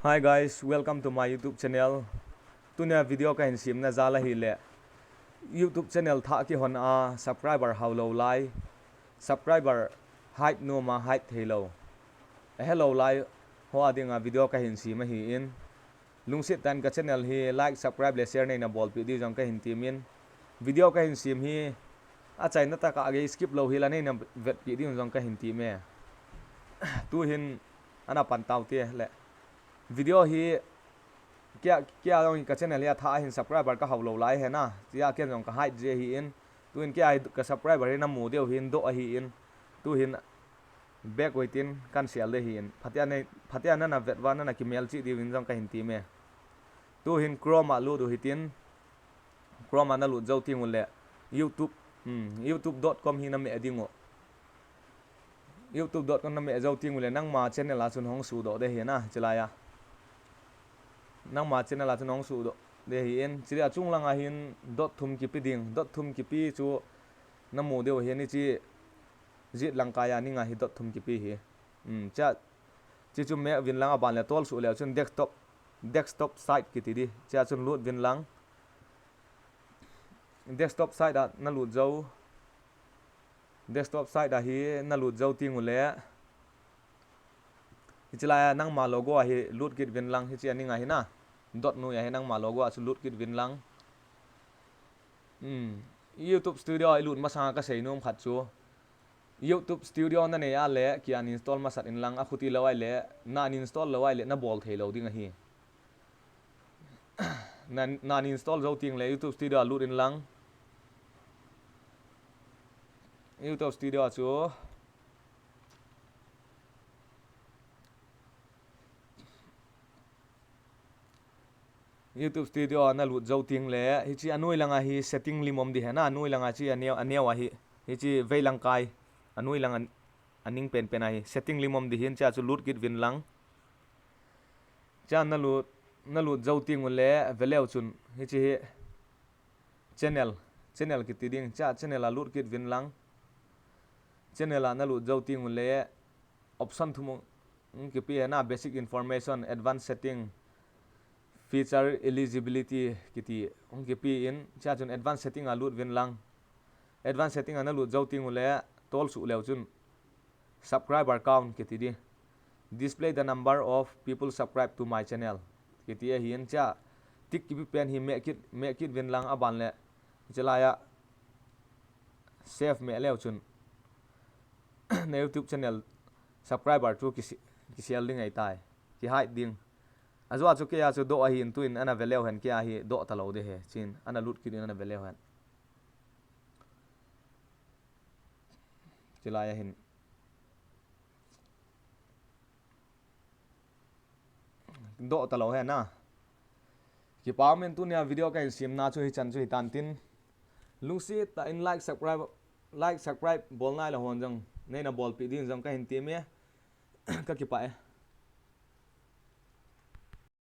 Hi guys, welcome to my YouTube channel. Tuna video ka hin sim na zala hi le. YouTube channel tha ki hon a subscriber how low lai. Subscriber height no ma height hello. Hello lai ho ading a video ka hin sim hi in. Lungsit tan ka channel hi like subscribe le share nei na bol pi di jong ka hin timin. Video ka hin sim hi a chai na ta ka age skip lo hi la nei na vet pi di jong ka hin ti me. Tu hin ana pan tau te le. Video hi kia dong ka channel ya tha hin subscriber ka hawlo lai he na tia ken dong ka height je hi in tuin kia ka subscriber na mu deu hin do hi in tu hin back waitin cancel de hi in phatia na vet wa na ki mail chi di win dong ka hin ti me tu hin chrome lu du hitin chrome na lu jau ti ngul le youtube youtube.com hi na me dingo youtube.com na me jau ti ngul le nang ma channel la chun hong su do de hi na chilaya nang ma channel la nong su do de hin chi a chung langa hin dot thum ki pi ding dot thum ki pi chu namu deu hian ni chi jit langka ya ni nga hi dot thum ki pi hi cha chi chu me win langa ban le tol su le chun desktop site ki ti di cha chun lut win lang desktop site da na lut zo desktop site da hi na lut zo ti ngule chilaya nang ma logo hi lut kit win lang hi chi ani nga hi na dot nu ya hi nang ma logo a chu lut kit win lang YouTube studio ai lut ma sa ka sei num khat chu YouTube studio na ne ya le ki an install ma sat in lang a khuti lawai le na install lawai le na bol thei lo ding a hi na install zo ting le YouTube studio lut in lang YouTube studio chu YouTube studio na lut zo ting le hi chi anui langa hi setting limom di hena anui langa chi anewa hi chi veilang kai anui lang aning pen ai setting limom di hin cha chu lut kit win lang cha na lut zo ting le veleu chun hi chi channel ki ti ding cha channel la lut kit win lang channel la na lut zo ting le option thumo ki pi na basic information advanced setting feature eligibility kiti ongki pi in cha chun advanced setting a lut win lang advanced setting ana lut zo ting le tol su leu chun subscriber count kiti di display the number of people subscribe to my channel kiti hi in cha tik ki pen hi make it win lang aban le chalaya save me leu chun na YouTube channel subscriber tu ki sel ding ai tai ki hide ding azwa chu ke ya chu do hi in tuin ana veleu hen ke hi do talo de he chin ana lut ki ana veleu hen chilaya hin do talo he na ki pa men tu nya video ka sim na chu hi chan chu hi tan tin lungsi ta in like subscribe bol nai la hon jang nei na bol pi din jang ka hin ti me ka ki pa